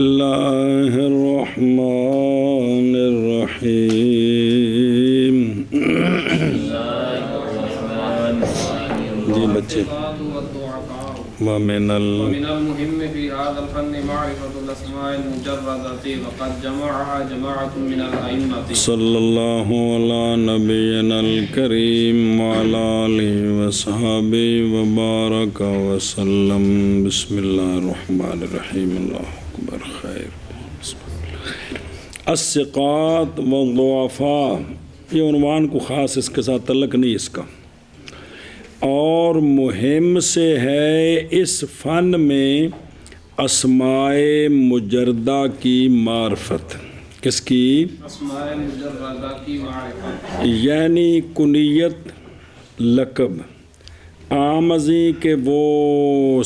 اللہ الرحمن الرحیم جی بچے ومن المهم في هذا الفن معرفة الأسماء المجردة وقد جمعها جماعة من الأئمة صلی اللہ علی نبینا الکریم وعلی آلہ وصحبہ وبارک وسلم بسم اللہ الرحمن الرحیم اللہ اکبر خیر الثقات والضعفاء یہ عنوان کو خاص اس کے ساتھ تعلق نہیں اس کا اور مہم سے ہے اس فن میں اسماء مجردہ کی معرفت کس کی؟ اسماء مجردہ کی معرفت یعنی کنیت لقب عام ازیں کہ وہ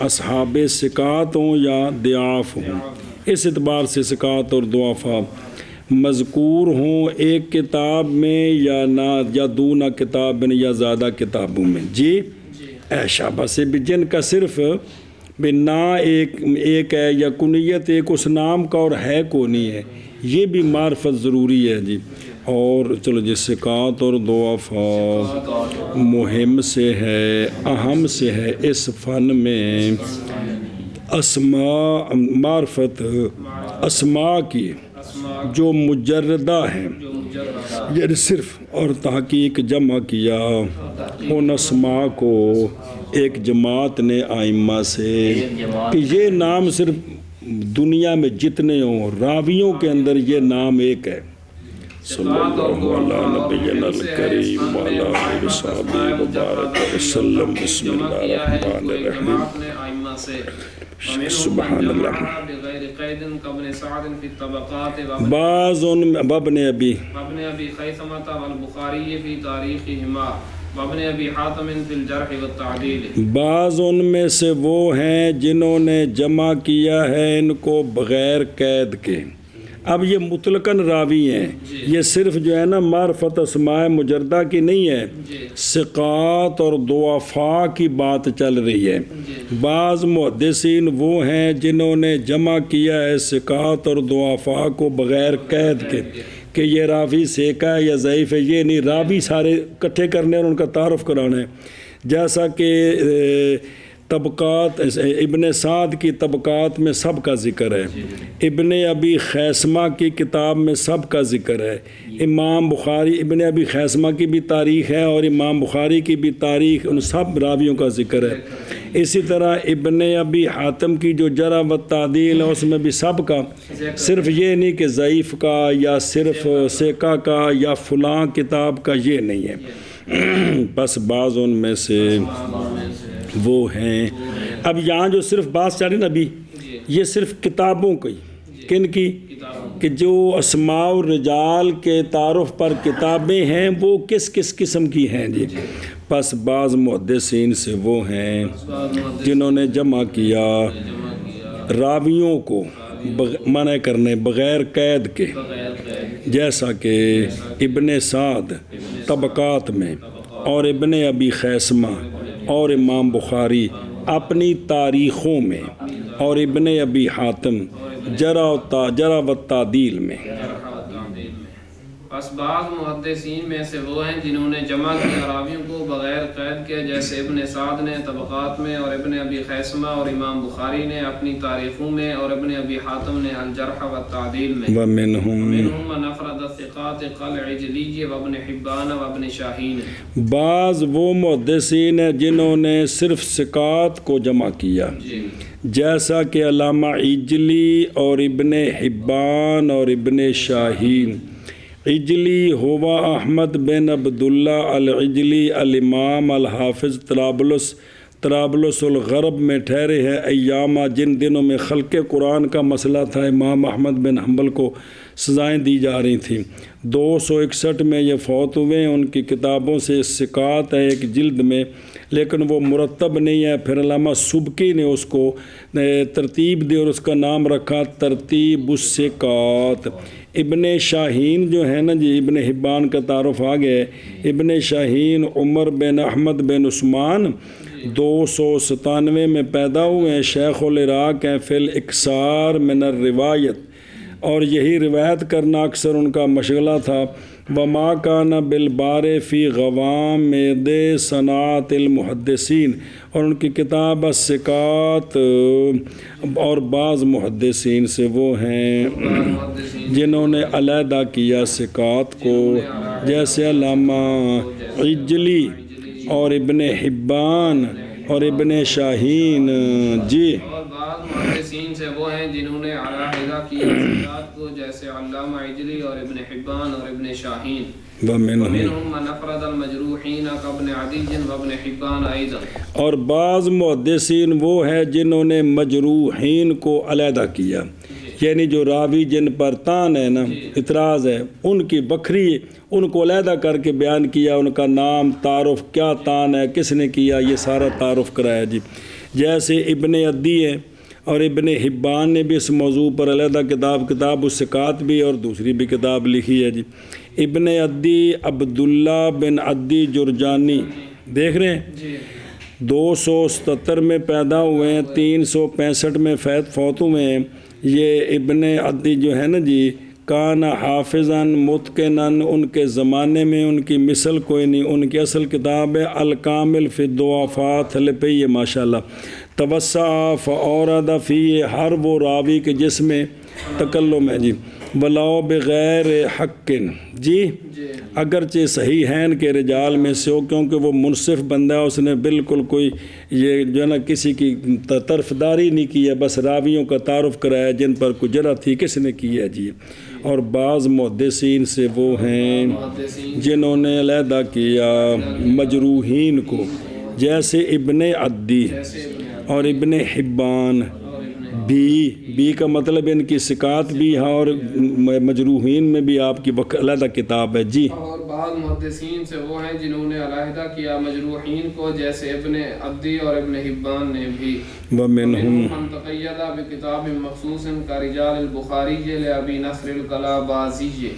اصحاب ثقات ہوں یا ضعاف ہوں اس اعتبار سے ثقات اور ضعفاء مذکور ہوں ایک کتاب میں یا نہ یا دونا کتاب میں یا زیادہ کتابوں میں جی شابہ سے بھی جن کا صرف نا ایک ہے یا کنیت ایک اس نام کا اور ہے کو نہیں ہے یہ بھی معرفت ضروری ہے جی اور چلو جی ثقات اور ضعفاء مہم سے ہے اہم سے ہے اس فن میں معرفت اسماء کی جو مجردہ ہیں یعنی صرف اور تحقیق جمع کیا ان اسماء کو ایک جماعت نے ائمہ سے کہ یہ نام صرف دنیا میں جتنے ہوں راویوں کے اندر یہ نام ایک ہے صلی اللہ علیہ نبینا الکریم وعلی آلہ وصحبہ وبارک وسلم بسم اللہ الرحمن الرحیم سبحان اللہ بعض ابن ابی خیثمۃ والبخاری فی تاریخہما وابن ابی حاتم فی الجرح والتعدیل بعض ان میں سے وہ ہیں جنہوں نے جمع کیا ہے ان کو بغیر قید کے اب یہ مطلقاً راوی ہیں یہ صرف جو ہے نا معرفت اسماء مجردہ کی نہیں ہے ثقات اور ضعفاء کی بات چل رہی ہے بعض محدثین وہ ہیں جنہوں نے جمع کیا ہے ثقات اور ضعفاء کو بغیر قید کے کہ یہ راوی ثقہ ہے یا ضعیف ہے یہ نہیں راوی سارے اکٹھے کرنے اور ان کا تعارف کرانا ہے جیسا کہ طبقات ابن سعد کی طبقات میں سب کا ذکر ہے ابن ابی خیثمہ کی کتاب میں سب کا ذکر ہے امام بخاری ابن ابی خیثمہ کی بھی تاریخ ہے اور امام بخاری کی بھی تاریخ ان سب راویوں کا ذکر ہے اسی طرح ابن ابی حاتم کی جو جرح و تعدیل ہے اس میں بھی سب کا صرف یہ نہیں کہ ضعیف کا یا صرف ثقہ کا یا فلاں کتاب کا یہ نہیں ہے بس بعض ان میں سے وہ ہیں اب یہاں جو صرف بات چل رہی نا ابھی یہ صرف کتابوں کی کن کی کہ جو اسماء الرجال کے تعارف پر کتابیں ہیں وہ کس کس قسم کی ہیں جی بس بعض محدثین سے وہ ہیں جنہوں نے جمع کیا راویوں کو منع کرنے بغیر قید کے جیسا کہ ابن سعد طبقات میں اور ابن ابی خیثمہ اور امام بخاری اپنی تاریخوں میں اور ابن ابی حاتم جرح و تعدیل میں پس بعض محدثین میں سے وہ ہیں جنہوں نے جمع کیا راویوں کو بغیر قید کے جیسے ابن سعد نے طبقات میں اور ابن ابی خیثمہ اور امام بخاری نے اپنی تاریخوں میں اور ابن ابی حاتم نے الجرح والتعدیل میں ومنہم من افرد الثقات کالعجلی وابن حبان وابن شاہین بعض وہ محدثین ہیں جنہوں نے صرف ثقات کو جمع کیا جیسا کہ علامہ عجلی اور ابن حبان اور ابن شاہین عجلی ہوا احمد بن عبداللہ العجلی الامام الحافظ طرابلس الغرب میں ٹھہرے ہیں ایامہ جن دنوں میں خلق قرآن کا مسئلہ تھا امام احمد بن حنبل کو سزائیں دی جا رہی تھیں 261 میں یہ فوت ہوئے ان کی کتابوں سے ثقات ہے ایک جلد میں لیکن وہ مرتب نہیں ہے. پھر علامہ سبکی نے اس کو ترتیب دی اور اس کا نام رکھا ترتیب الثقات. ابن شاہین جو ہے نا جی، ابن حبان کا تعارف آ گیا. ابن شاہین عمر بن احمد بن عثمان 297 میں پیدا ہوئے ہیں. شیخ العراق ہیں فی الاکثار من الروایت، اور یہی روایت کرنا اکثر ان کا مشغلہ تھا. وما کان بالبار فی غوامد صناعت المحدثین، اور ان کی کتاب الثقات. اور بعض محدثین سے وہ ہیں جنہوں نے علیحدہ کیا ثقات کو، جیسے علامہ عجلی اور ابن حبان اور ابن شاہین. جی، اور بعض محدثین سے وہ ہیں جنہوں نے علیحدہ کیا ثقات کو، جیسے علامہ عجلی اور ابن حبان اور ابن شاہین. ومنهم من افرد المجروحین کابن عدی وابن حبان ایضا. اور بعض محدثین وہ ہیں جنہوں نے مجروحین کو علیحدہ کیا، یعنی جو راوی جن پر تان ہے نا، اعتراض ہے، ان کی بکھری ان کو علیحدہ کر کے بیان کیا، ان کا نام، تعارف، کیا تان ہے، کس نے کیا، یہ سارا تعارف کرایا جی. جیسے ابن عدی ہے اور ابن حبان نے بھی اس موضوع پر علیحدہ کتاب الثقات بھی اور دوسری بھی کتاب لکھی ہے جی. ابن عدی عبداللہ بن عدی جرجانی، دیکھ رہے ہیں، 277 میں پیدا ہوئے ہیں، 365 میں فوت ہوئے ہیں. یہ ابن عدی جو ہے نا جی، کان حافظاً متقناً، ان کے زمانے میں ان کی مثل کوئی نہیں. ان کی اصل کتاب ہے الکامل فی الضعفات، پہ یہ ماشاءاللہ توسع فاورد فی، ہر وہ راوی کے جس میں تکلم ہے جی. ولاؤ بغیر حق، جی اگرچہ صحیح ہیں کے رجال میں سے ہو، کیونکہ وہ منصف بندہ ہے، اس نے بالکل کوئی یہ جو ہے نا کسی کی طرفداری نہیں کی ہے، بس راویوں کا تعارف کرایا جن پر کوئی جرح تھی کس نے کی ہے جی. اور بعض محدثین سے وہ ہیں جنہوں نے علیحدہ کیا مجروحین کو، جیسے ابن عدی اور ابن حبان. بی کا مطلب ان کی ثقات بھی ہے اور مجروحین میں بھی آپ کی علیحدہ کتاب ہے جی. اور بعض محدثین سے وہ ہیں جنہوں نے علیحدہ کیا مجروحین کو، جیسے ابن عدی اور ابن حبان نے بھی. ومنہم من تقید بکتاب مخصوص کرجال البخاری لأبی نصر الکلابازی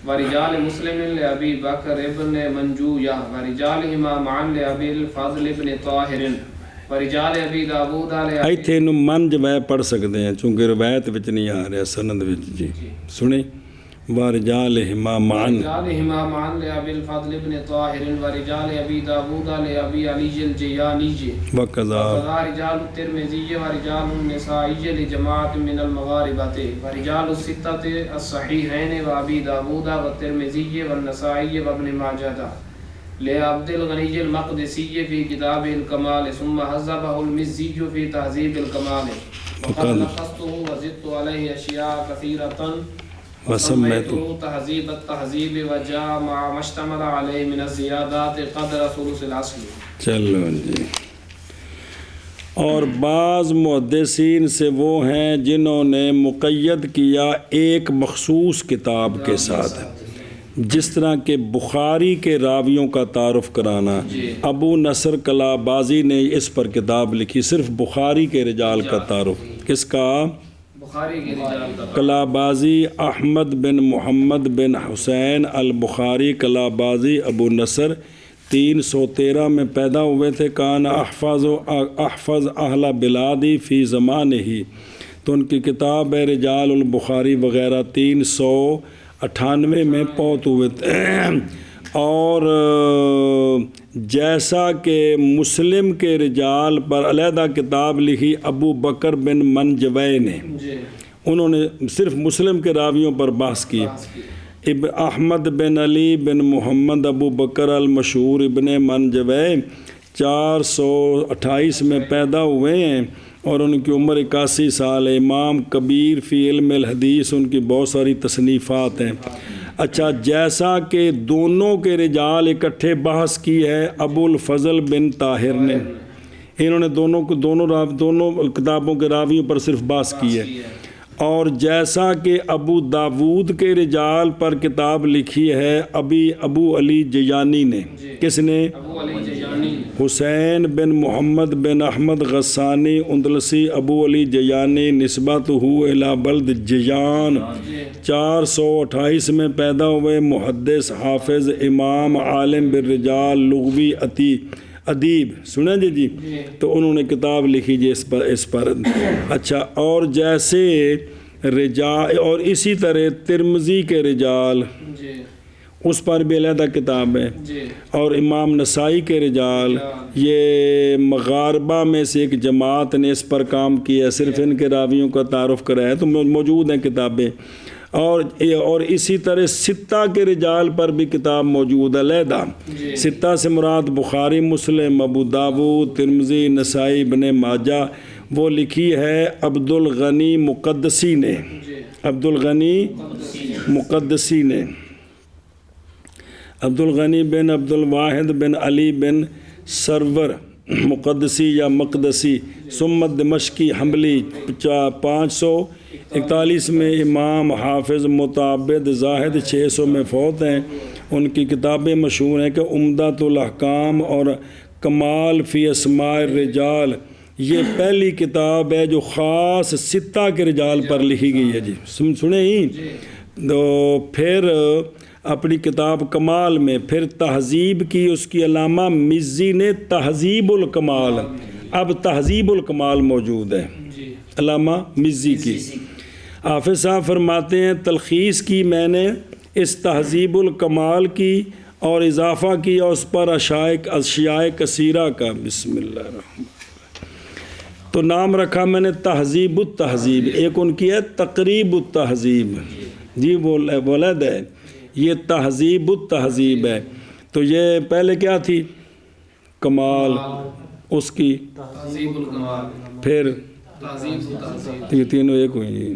ورجال مسلم لأبی بکر ابن منجویہ ورجالہما معا لأبی الفضل ابن طاہر ورجال ابی داؤد علیہ. ایتھے نو من جو ہے پڑھ سکتے ہیں چونکہ روایت وچ نہیں آ رہا سند وچ جی. سنیں ورجالہما معا لأبی الفضل ابن طاہر ورجال ابی داؤد لأبی علی الجیانی وقضا رجال الترمذی ورجال النسائی لجماعت من المغاربۃ ورجال الستۃ الصحیحین وابی داؤد والترمذی والنسائی وابن ماجہ لعبد الغنی المقدسی فی کتاب الکمال ثم حذفہ المزی فی تہذیب الکمال وقد لخصته وزدت علیہ اشیاء کثیرۃ وسمیته تہذیب التہذیب وجاء مع ما اشتمل علیہ من الزیادات قدر ثلث الاصل. چلو جی. اور بعض محدثین سے وہ ہیں جنہوں نے مقید کیا ایک مخصوص کتاب کے ساتھ، جس طرح کہ بخاری کے راویوں کا تعارف کرانا. ابو نصر کلابازی نے اس پر کتاب لکھی، صرف بخاری کے رجال کا تعارف. کس کا؟ بخاری کے رجال کا. کلابازی احمد بن محمد بن حسین البخاری کلابازی ابو نصر 313 میں پیدا ہوئے تھے. کان احفظ اہل بلادی فی زمانے ہی، تو ان کی کتاب ہے رجال البخاری وغیرہ 398 میں فوت ہوئے تھے. اور جیسا کہ مسلم کے رجال پر علیحدہ کتاب لکھی ابو بکر بن منجوی نے، انہوں نے صرف مسلم کے راویوں پر بحث کی. احمد بن علی بن محمد ابو بکر المشہور ابن منجوی 428 میں پیدا ہوئے ہیں اور ان کی عمر 81 سال ہے. امام کبیر فی علم الحدیث، ان کی بہت ساری تصنیفات ہیں. اچھا، جیسا کہ دونوں کے رجال اکٹھے بحث کی ہے ابو الفضل بن طاہر نے، انہوں نے دونوں کتابوں کے راویوں پر صرف بحث کی ہے. اور جیسا کہ ابو داود کے رجال پر کتاب لکھی ہے ابو علی جیانی نے. کس نے؟ ابو علی جیانی. حسین بن محمد بن احمد غسانی اندلسی ابو علی جیانی نسبت الی بلد جیان 428 میں پیدا ہوئے، محدث حافظ امام عالم بالرجال لغوی ادیب، سنیں جی تو انہوں نے کتاب لکھی جی اس پر اچھا، اور جیسے رجال اور اسی طرح ترمذی کے رجال اس پر بھی علیحدہ کتاب ہے، اور امام نسائی کے رجال، یہ مغاربہ میں سے ایک جماعت نے اس پر کام کیا، صرف ان کے راویوں کا تعارف کرایا، تو موجود ہیں کتابیں، اور اسی طرح ستہ کے رجال پر بھی کتاب موجود ہے علیحدہ۔ ستہ سے مراد بخاری، مسلم، ابو داود، ترمذی، نسائی، ابن ماجہ، وہ لکھی ہے عبد الغنی مقدسی نے، عبد الغنی مقدسی نے، عبد الغنی بن عبد الواحد بن علی بن سرور مقدسی یا مقدسی، سمت دمشقی حنبلی، 541 میں امام حافظ متعبد زاہد 600 میں فوت ہیں۔ ان کی کتابیں مشہور ہیں کہ عمدۃ الاحکام اور کمال فی اسماء الرجال، یہ پہلی کتاب ہے جو خاص ستہ کے رجال پر لکھی گئی ہے جی، سنیں ہی تو پھر اپنی کتاب کمال میں پھر تہذیب کی اس کی علامہ مزی نے تہذیب الکمال، اب تہذیب الکمال موجود ہے علامہ مزی کی۔ حافظ صاحب فرماتے ہیں تلخیص کی میں نے اس تہذیب الکمال کی اور اضافہ کیا اس پر اشیاء کثیرہ کا، بسم اللہ الرحمن الرحیم، تو نام رکھا میں نے تہذیب التہذیب، ایک ان کی ہے تقریب التہذیب جی، بولد ہے یہ تہذیب التہذیب ہے، تو یہ پہلے کیا تھی کمال، اس کی تہذیب الکمال، پھر تہذیب التہذیب، یہ تینوں ایک ہوئی،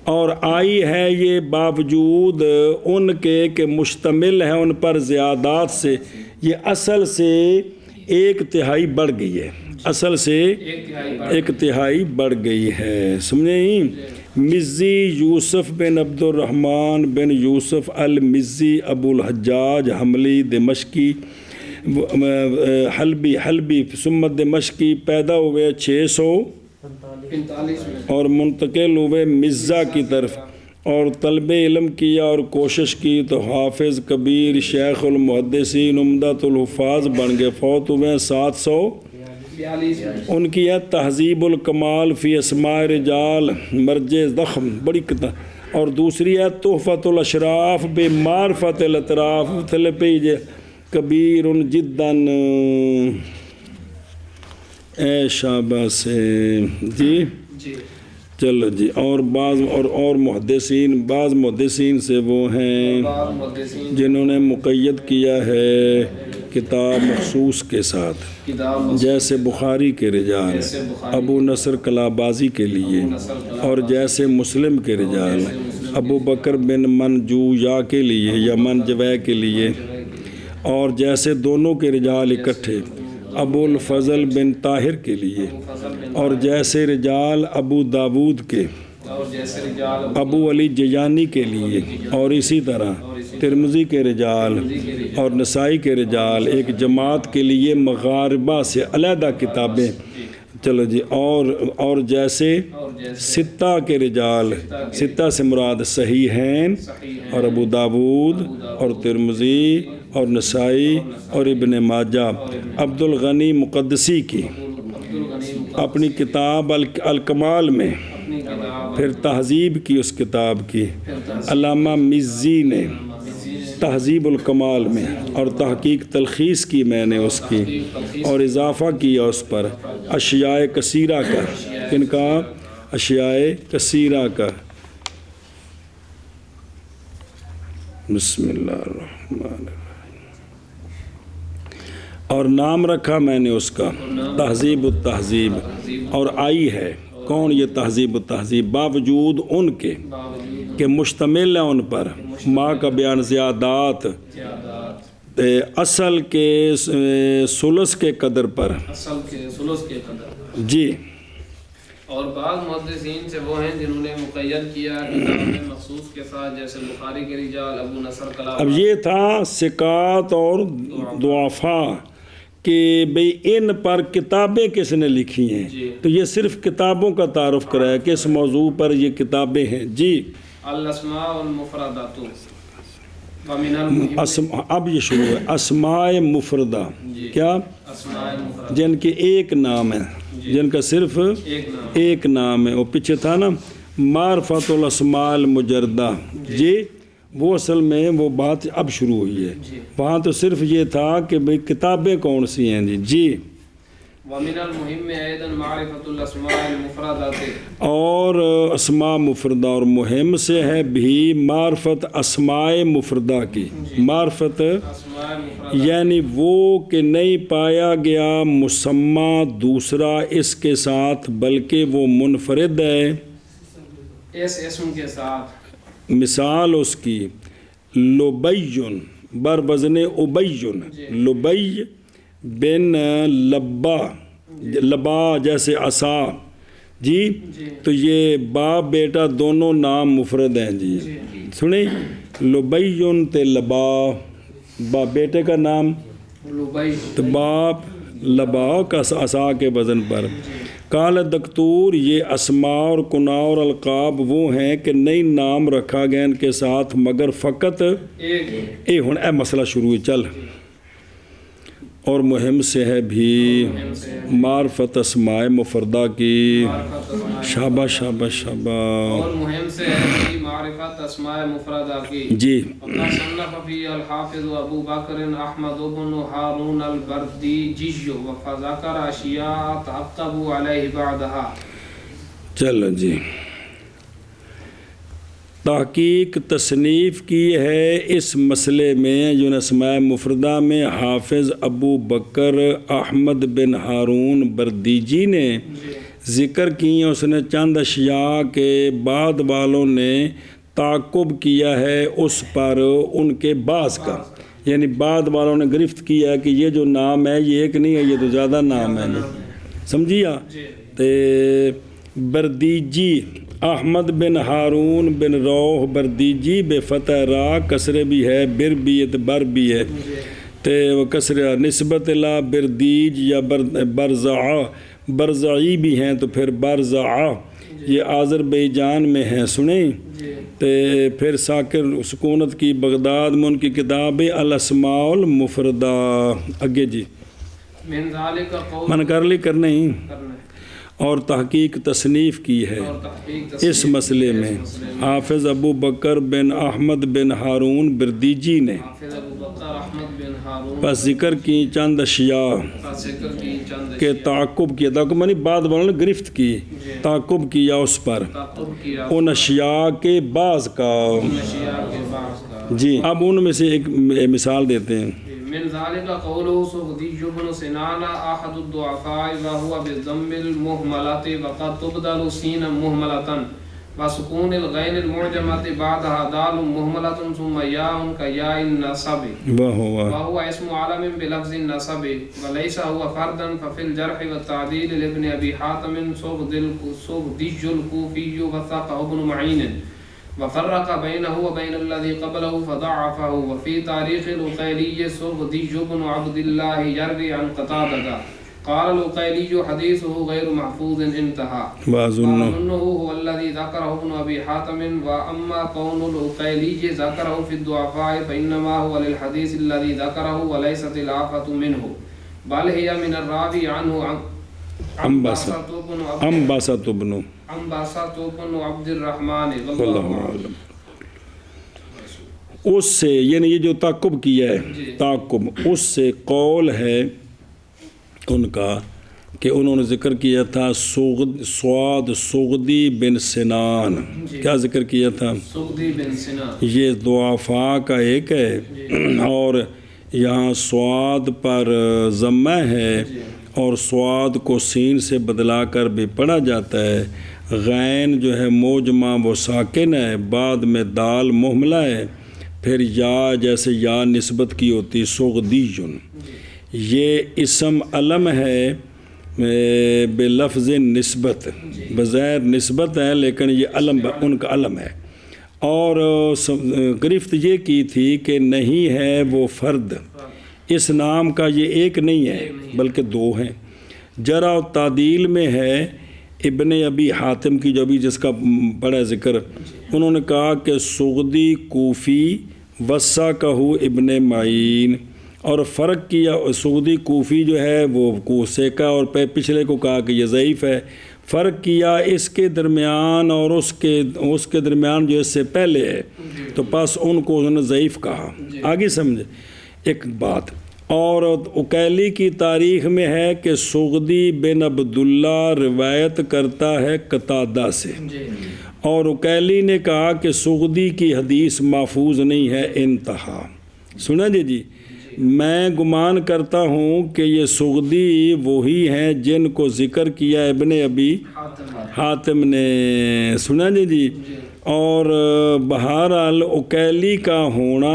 اور آئی ہے یہ باوجود ان کے کہ مشتمل ہے ان پر زیادات سے، یہ اصل سے 1/3 بڑھ گئی ہے، اصل سے 1/3 بڑھ گئی ہے، سمجھیں؟ مزی یوسف بن عبد الرحمن بن یوسف المزی ابو الحجاج حملی دمشقی حلبی سمت دمشقی، پیدا ہوئے 645 اور منتقل ہوئے مزہ کی طرف، اور طلب علم کیا اور کوشش کی تو حافظ کبیر شیخ المحدثین عمدۃ الحفاظ بن گئے، فوت ہوئے 742 ان کی ہے تہذیب الکمال فی اسماء رجال، مرج ضخم بڑی کتاب، اور دوسری ہے تحفۃ الاشراف بمعرفت الاطراف تلپیج کبیر جداً، اے شابہ سے جی چلو جی، اور بعض اور محدثین، بعض محدثین سے وہ ہیں جنہوں نے مقید کیا ہے کتاب مخصوص کے ساتھ، جیسے بخاری کے رجال ابو نصر کلابازی کے لیے، اور جیسے مسلم کے رجال ابو بکر بن منجویا کے لیے یا منجوے کے لیے، اور جیسے دونوں کے رجال اکٹھے ابو الفضل بن طاہر کے لیے، اور جیسے رجال ابو داود کے ابو علی جیانی کے لیے، اور اسی طرح ترمذی کے رجال اور نسائی کے رجال، ایک جماعت کے لیے مغاربہ سے علیحدہ کتابیں، چلو جی، اور جیسے ستہ کے رجال، ستہ سے مراد صحیحین اور ابو داود اور ترمذی اور نسائی اور ابن ماجہ، عبد الغنی مقدسی کی اپنی کتاب الکمال میں، پھر تہذیب کی اس کتاب کی، علامہ مزی نے تہذیب الکمال میں، اور تحقیق تلخیص کی میں نے اس کی، اور اضافہ کیا اس پر اشیاء کثیرہ کا، کن کا؟ اشیاء کثیرہ کا، بسم اللہ الرحمن الرحیم، اور نام رکھا میں نے اس کا تہذیب التہذیب، اور آئی ہے کون یہ تہذیب التہذیب، باوجود ان کے کہ مشتمل ہے ان پر ماں کا بیان زیادات اصل کے ثلث کے قدر پر، اصل کے ثلث کے قدر جی، اور بعض محدثین سے وہ ہیں جنہوں نے مقید کیا کتاب مخصوص کے ساتھ، جیسے بخاری کے رجال ابو نصر کلابازی۔ اب یہ تھا ثقات اور ضعفاء کہ بھئی ان پر کتابیں کس نے لکھی ہیں، تو یہ صرف کتابوں کا تعارف کرایا کہ اس موضوع پر یہ کتابیں ہیں. جی الاسماء والمفردات ومن المهم اب یہ شروع ہے اسماء مفردہ. کیا؟ اسماء مفردات جن کے ایک نام ہے، جن کا صرف ایک نام ہے. وہ پیچھے تھا نا معرفت الاسماء المجردہ. جی وہ اصل میں وہ بات اب شروع ہوئی ہے. وہاں تو صرف یہ تھا کہ بھئی کتابیں کون سی ہیں. جی ومن المهم ايضا معرفت الاسماء المفردات اور اسماء مفردہ اور مہم سے ہے بھی معرفت اسماء مفردہ کی. معرفت اسماء مفردات یعنی وہ کہ نہیں پایا گیا مسمى دوسرا اس کے ساتھ بلکہ وہ منفرد ہے اس اسم کے ساتھ. مثال اس کی لبیٌ بر وزن ابیٌ، لبی بن لبا، لبا جیسے عصا. جی تو یہ باپ بیٹا دونوں نام مفرد ہیں. جی سنیں لبیٌ تے لبا، باپ بیٹے کا نام لبی تو باپ لبا کا عصا کے وزن پر. قال دکتور یہ اسماء اور کناء اور القاب وہ ہیں کہ نئی نام رکھا گیا ان کے ساتھ مگر فقط اے ہن اے مسئلہ شروع ہے. چل اور مہم سے ہے بھی معرفت اسماء مفردہ کی. شاباش شاباش شاباش. اور مہم سے ہے معرفت اسماء مفردہ کی. جی وقد صنف فی الحافظ ابو بکر احمد بن ہارون البردیجی فذکر اشیاء تعقب علیہ بعدها. چلو جی تحقیق تصنیف کی ہے اس مسئلے میں جو اسماء مفردہ میں حافظ ابو بکر احمد بن ہارون بردیجی نے ذکر کی. اس نے چند اشیاء کے بعد والوں نے تعقب کیا ہے اس پر ان کے بعض کا، یعنی بعد والوں نے گرفت کیا ہے کہ یہ جو نام ہے یہ ایک نہیں ہے، یہ تو زیادہ نام ہے. سمجھیا؟ تے بردیجی احمد بن ہارون بن روح بردیجی بے فتح را، کسرے بھی ہے، بر بھی ہے، بر بھی ہے. تے وہ کسرہ نسبت لا بردیج یا برزعہ، برزعی بھی ہیں تو پھر برزعہ، یہ آذربائیجان میں ہیں. سنیں تے پھر ساکر سکونت کی بغداد میں ان کی کتاب الاسماء المفردہ. اگے جی من ذالک قول من کر لی کرنے ہی. کرنا اور تحقیق تصنیف کی ہے اور تحقیق اس مسئلے میں حافظ ابو بکر بن احمد بن ہارون بردیجی نے. حافظ ابو بکر احمد بن ہارون بس ذکر کی چند اشیاء کا ذکر کی چند کے تعقب کیا، تعقب یعنی بعد والوں نے گرفت کی، تعقب کیا اس پر تعقب کیا ان اشیاء کے بعض کا. اشیاء کے بعض کا. جی اب ان میں سے ایک مثال دیتے ہیں. من ذلك قوله سغدي بن سنان احد الضعفاء وهو بالضم المهملة وقد تبدل سين مهملة وسكون الغين المعجمة بعدها دال مهملة ثم ياء كياء النصب وهو اسم علم بلفظ النصب وليس هو فردا. ففي الجرح والتعديل لابن ابي حاتم سغدي الكوفي وثقه ابن معين وفرق بينه وبين الذي قبله فضعفه. وفي تاريخ العقيلي سغدي بن عبد الله يروي عن قتادة قال العقيلي حديثه غير محفوظ انتهى. وأظنه هو الذي ذكره ابن أبي حاتم. وأما كون العقيلي ذكره في الضعفاء فإنما هو للحديث الذي ذكره وليست الآفة منه بل هي من الراوي عنه انبسط بن عبد الرحمن واللہ اعلم. اس سے یعنی یہ جو تعقب کیا ہے، تعقب اس سے قول ہے ان کا کہ انہوں نے ذکر کیا تھا سعد سغدی بن سنان. کیا ذکر کیا تھا؟ سغدی بن سنان. یہ ضعفاء کا ایک ہے اور یہاں سعد پر ضمہ ہے اور سعد کو سین سے بدلا کر بھی پڑھا جاتا ہے. غین جو ہے موجمہ وہ ساکن ہے، بعد میں دال مہملہ ہے، پھر یا جیسے یا نسبت کی ہوتی سغدیجن. یہ اسم علم ہے بلفظ نسبت، بظاہر نسبت ہے لیکن یہ علم ان کا علم ہے. اور گرفت یہ کی تھی کہ نہیں ہے وہ فرد، اس نام کا یہ ایک نہیں ہے بلکہ دو ہیں۔ جرح و تعدیل میں ہے ابن ابی حاتم کی، جو ابھی جس کا بڑا ذکر، انہوں نے کہا کہ سغدی کوفی وثقہ ابن معین، اور فرق کیا سغدی کوفی جو ہے وہ کوسیکا، اور پچھلے کو کہا کہ یہ ضعیف ہے، فرق کیا اس کے درمیان اور اس کے درمیان جو اس سے پہلے ہے، تو پس ان کو انہوں نے ضعیف کہا۔ آگے سمجھے ایک بات، اور اکیلی کی تاریخ میں ہے کہ سغدی بن عبداللہ روایت کرتا ہے قتادہ سے، اور اکیلی نے کہا کہ سغدی کی حدیث محفوظ نہیں ہے، انتہا۔ سنا جی میں گمان کرتا ہوں کہ یہ سغدی وہی ہیں جن کو ذکر کیا ابن ابی حاتم نے، سنا جی۔ اور بہرحال اکیلی کا ہونا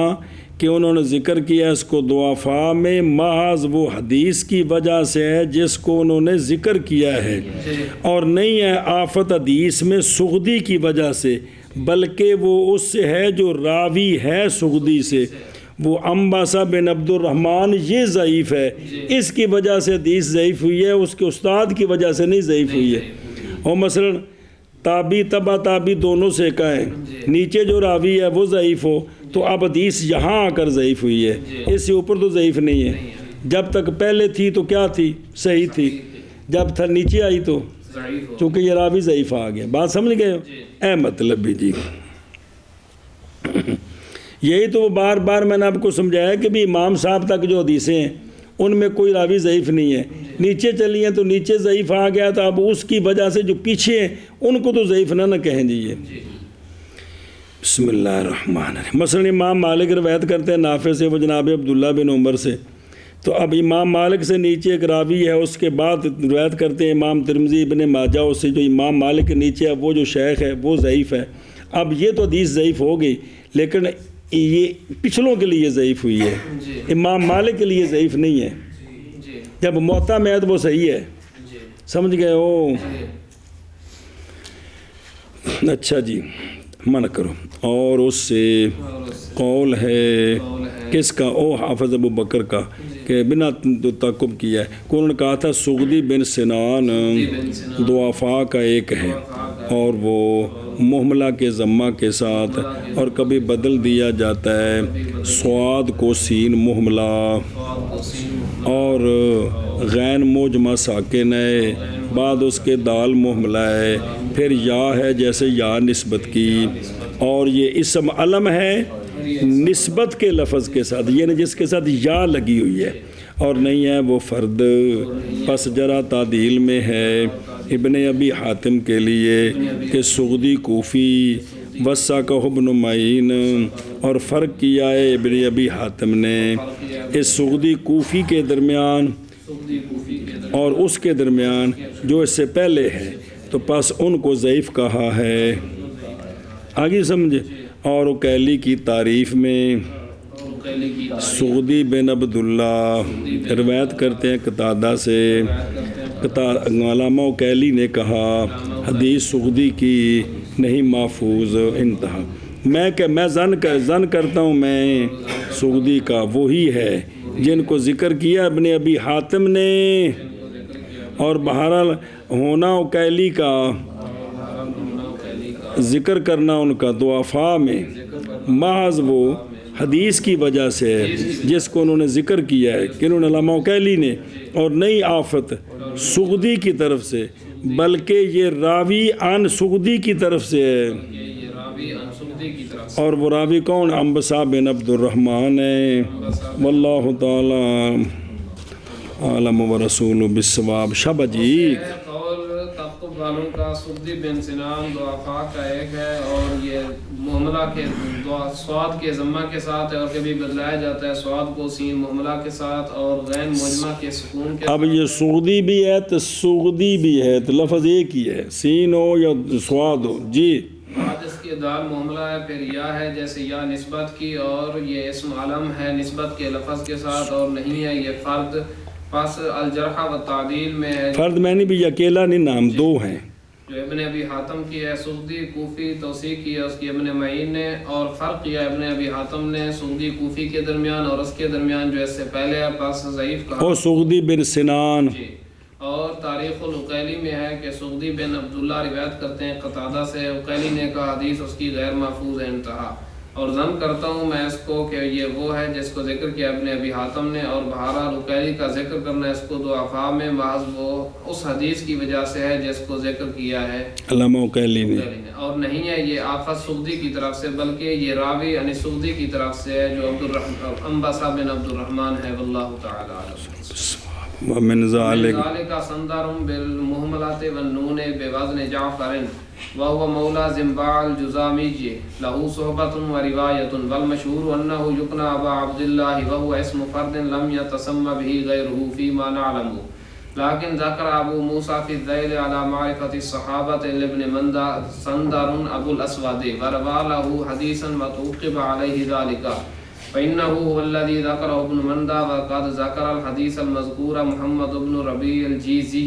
کہ انہوں نے ذکر کیا اس کو ضعفاء میں، محض وہ حدیث کی وجہ سے ہے جس کو انہوں نے ذکر کیا ہے، اور نہیں ہے آفت حدیث میں سغدی کی وجہ سے، بلکہ وہ اس سے ہے جو راوی ہے سغدی سے، وہ انباسہ بن عبد الرحمن، یہ ضعیف ہے، اس کی وجہ سے حدیث ضعیف ہوئی ہے، اس کے استاد کی وجہ سے نہیں ضعیف ہوئی ہے۔ اور مثلا تابی تبا تابی دونوں سے کہیں نیچے جو راوی ہے وہ ضعیف ہو تو اب حدیث یہاں آ کر ضعیف ہوئی ہے، اس سے اوپر تو ضعیف نہیں ہے۔ جب تک پہلے تھی تو کیا تھی؟ صحیح تھی، جب تھا نیچے آئی تو چونکہ یہ راوی ضعیف آ گیا۔ بات سمجھ گئے ہو؟ اے مطلب بھی جی یہی تو بار بار میں نے آپ کو سمجھایا کہ بھی امام صاحب تک جو حدیثیں ہیں ان میں کوئی راوی ضعیف نہیں ہے، نیچے چلی ہیں تو نیچے ضعیف آ گیا، تو اب اس کی وجہ سے جو پیچھے ہیں ان کو تو ضعیف نہ کہیں جی۔ یہ بسم اللہ الرحمن الرحیم۔ مثلا امام مالک روایت کرتے ہیں نافع سے، وہ جناب عبداللہ بن عمر سے، تو اب امام مالک سے نیچے ایک راوی ہے، اس کے بعد روایت کرتے ہیں امام ترمذی ابن ماجہ، اس سے جو امام مالک کے نیچے ہے وہ جو شیخ ہے وہ ضعیف ہے۔ اب یہ تو حدیث ضعیف ہو گئی، لیکن یہ پچھلوں کے لیے ضعیف ہوئی ہے، امام مالک کے لیے ضعیف نہیں ہے۔ جب موطا میں ہے تو وہ صحیح ہے، سمجھ گئے ہو؟ اچھا جی من کرو۔ اور اس سے قول ہے کس کا؟ او حافظ ابو بکر کا، کہ بنا تعقب کیا ہے کہ انہوں نے کہا تھا سغدی بن سنان ضعفاء کا ایک ہے، اور وہ محملہ کے ضمہ کے ساتھ، اور کبھی بدل دیا جاتا ہے صاد کو سین محملہ، اور غین موجمہ ساکن ہے، بعد اس کے دال محملہ ہے، پھر یا ہے جیسے یا نسبت کی، اور یہ اسم علم ہے نسبت کے لفظ کے ساتھ، یعنی جس کے ساتھ یا لگی ہوئی ہے، اور نہیں ہے وہ فرد۔ پس جرح تعدیل میں ہے ابن ابی حاتم کے لیے کہ سغدی کوفی وثقہ ابن معین، اور فرق کیا ہے ابن ابی حاتم نے اس سغدی کوفی کے درمیان اور اس کے درمیان جو اس سے پہلے ہے، تو پس ان کو ضعیف کہا ہے۔ آگے سمجھے؟ اور اکیلی کی تعریف میں سغدی بن عبداللہ روایت کرتے ہیں قتادہ سے، علامہ اکیلی نے کہا حدیث سغدی کی نہیں محفوظ، انتہا۔ میں زن کرتا ہوں میں سغدی کا وہی ہے جن کو ذکر کیا ابن ابی حاتم نے، اور بہرحال ہونا اکیلی کا ذکر کرنا ان کا ضعفاء میں محض وہ حدیث کی وجہ سے ہے جس کو انہوں نے ذکر کیا ہے کہ انہوں نے علامہ اکیلی نے، اور نئی آفت سغدی کی طرف سے، بلکہ یہ راوی عن سغدی کی طرف سے ہے، اور وہ راوی کون؟ انبسہ بن عبد الرحمن ہے۔ واللہ تعالی عالم و رسول بالصواب۔ شب جی والوں کا سغدی بن سنان ضعفاء کا ایک ہے، اور یہ محملہ کے صاد کے ضمہ کے ساتھ ہے، اور کبھی بدلایا جاتا ہے صاد کو سین محملہ کے ساتھ اور غین مجمع کے سکون کے ساتھ۔ اب یہ سغدی بھی ہے تو سغدی بھی ہے، تو لفظ ایک ہی ہے، سین ہو یا صاد ہو جی۔ آج اس کی دال معاملہ ہے، پھر یا ہے جیسے یا نسبت کی، اور یہ اسم علم ہے نسبت کے لفظ کے ساتھ، اور نہیں ہے یہ فرد۔ پس الجرح و تعدیل میں ہے فرد میں نہیں بھی اکیلا نہیں، نام دو ہیں، جو ابن ابی حاتم کی ہے، سغدی کوفی توثیق کی ہے اس کی ابن معین نے، اور فرق کیا ابن ابی حاتم نے سغدی کوفی کے درمیان اور اس کے درمیان جو اس سے پہلے ہے پس ضعیف کہا. اور سغدی بن سنان. جی. اور تاریخ العقیلی میں ہے کہ سغدی بن عبداللہ روایت کرتے ہیں قتادہ سے، عقیلی نے کہا حدیث اس کی غیر محفوظ ہے، انتہا. اور ظن کرتا ہوں میں اس کو کہ یہ وہ ہے جس کو ذکر کیا ابن ابی حاتم نے، اور بہرحال عقیلی کا ذکر کرنا اس کو ضعفاء میں محض وہ اس حدیث کی وجہ سے ہے جس کو ذکر کیا ہے علامہ عقیلی نے، اور نہیں ہے یہ آفت سغدی کی طرف سے، بلکہ یہ راوی یعنی سغدی کی طرف سے ہے جو انبسہ بن عبد الرحمن ہے. واللہ تعالی عالم. ومن ذالک سندر بالمہملات والنون بوزن جعفر وهو مولى زنباع الجزامی له صحبة ورواية والمشهور أنه يقنى أبا عبد الله وهو اسم فرد لم يتسمى به غيره فيما نعلم، لكن ذكر أبو موسى في الذيل على معرفة الصحابة لابن مندى سندر أبو الأسود وروى له حديثا وتوقب عليه ذلك، فإنه هو الذي ذكره ابن مندى، وقد ذكر الحديث المذكور محمد بن ربيع الجيزي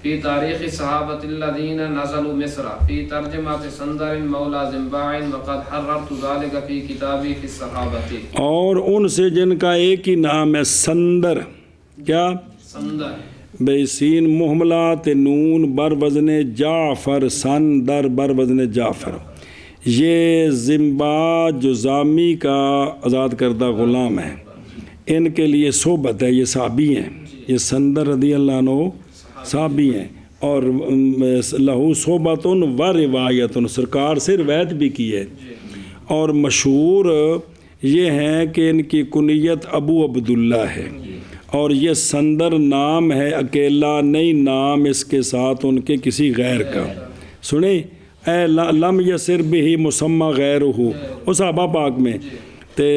في تاريخ الصحابة الذين نزلوا مصر في ترجمة سندر مولى زنباع، وقد حررت ذلك في كتابي في الصحابة. اور ان سے جن کا ایک ہی نام ہے سندر، کیا؟ سندر بیسین محملات نون بر وزن جعفر، سندر بر وزن جعفر. یہ زنباع جزامی کا آزاد کردہ غلام ہے، ان کے لیے صحبت ہے، یہ صحابی ہیں، یہ سندر رضی اللہ عنہ صحابی ہیں، اور لہو صحبت و روایت، سرکار سے روایت بھی کی ہے. اور مشہور یہ ہیں کہ ان کی کنیت ابو عبداللہ ہے، اور یہ سندر نام ہے اکیلا، نہیں نام اس کے ساتھ ان کے کسی غیر کا. سنیں اے لم یسر بہی مسمى غیرہ، اس صحابہ پاک میں تے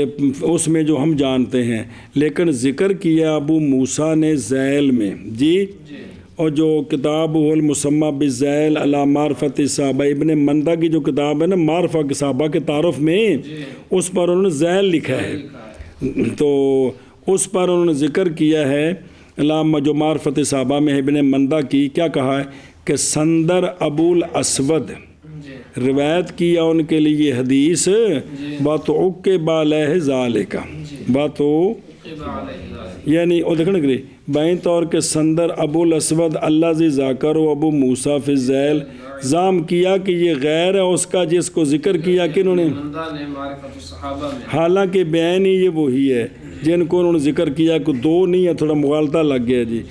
اس میں جو ہم جانتے ہیں، لیکن ذکر کیا ابو موسیٰ نے ذیل میں. جی. اور جو کتاب هو المسمى بالذیل علی معرفت صحابہ، ابن مندہ کی جو کتاب ہے نا معرفت صحابہ کے تعارف میں، اس پر انہوں نے ذیل لکھا ہے، تو اس پر انہوں نے ذکر کیا ہے علامہ جو معرفت صحابہ میں ابن مندہ کی، کیا کہا ہے کہ سندر ابو الاسود روایت کیا ان کے لیے حدیث وَتُعُقِّبَ عَلَيْهِ ذَلِكَ، یعنی وہ دیکھنا کہ بائیں طور کے سندر ابو الاسود اللہ زی ذاکر و ابو موسیٰ فی الذیل، زام کیا کہ یہ غیر ہے اس کا جس کو ذکر کیا کہ انہوں نے، حالانکہ بیان ہی یہ وہی ہے جن کو انہوں نے ذکر کیا کہ دو نہیں ہے، تھوڑا مغالطہ لگ گیا جی،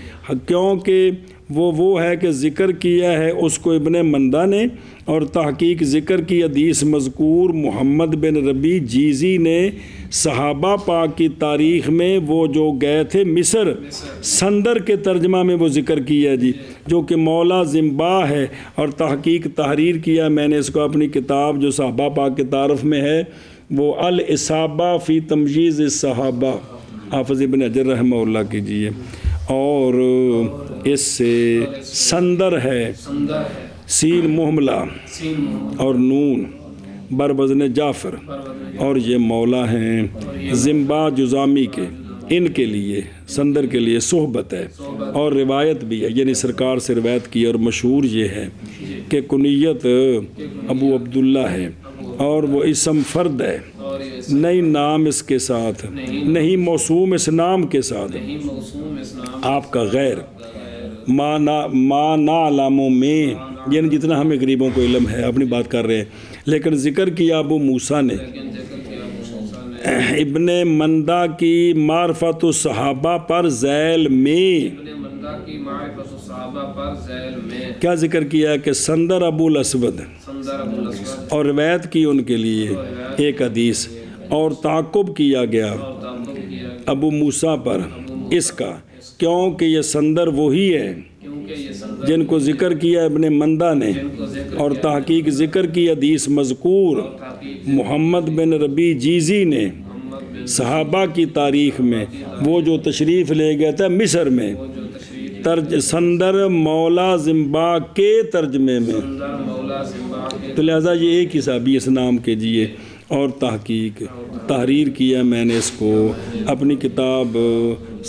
کیونکہ وہ ہے کہ ذکر کیا ہے اس کو ابن مندہ نے، اور تحقیق ذکر کی حدیث مذکور محمد بن ربیع جیزی نے صحابہ پاک کی تاریخ میں، وہ جو گئے تھے مصر، سندر کے ترجمہ میں وہ ذکر کیا جی، جو کہ مولا زنباع ہے، اور تحقیق تحریر کیا میں نے اس کو اپنی کتاب جو صحابہ پاک کے تعارف میں ہے، وہ الاصابہ فی تمجیز الصحابہ، حافظ ابن حجر رحمہ اللہ کیجیے. اور اس سے سندر ہے سین محملہ اور نون بر وزن جعفر، اور یہ مولا ہیں زنباع جزامی کے، ان کے لیے سندر کے لیے صحبت ہے اور روایت بھی ہے، یعنی سرکار سے روایت کی. اور مشہور یہ ہے کہ کنیت ابو عبداللہ ہے، اور وہ اسم فرد ہے، نہیں نام اس کے ساتھ، نہیں موسوم اس نام کے ساتھ، آپ کا غیر ما نعلم میں، یعنی جتنا ہمیں غریبوں کو علم ہے اپنی بات کر رہے ہیں. لیکن ذکر کیا ابو موسیٰ نے ابن مندہ کی معرفت الصحابہ پر ذیل میں، کیا ذکر کیا کہ سندر ابو الاسود، اور روایت کی ان کے لیے ایک حدیث، اور تعقب کیا گیا ابو موسیٰ پر اس کا، کیونکہ یہ سندر وہی ہے جن کو ذکر کیا ابن مندہ نے، اور تحقیق ذکر کی حدیث مذکور محمد بن ربیع جیزی نے صحابہ کی تاریخ میں، وہ جو تشریف لے گیا تھا مصر میں، سندر مولا زنباع کے ترجمے میں، تو لہٰذا یہ ایک ہی صحابی اس نام کے جیے. اور تحقیق تحریر کیا میں نے اس کو اپنی کتاب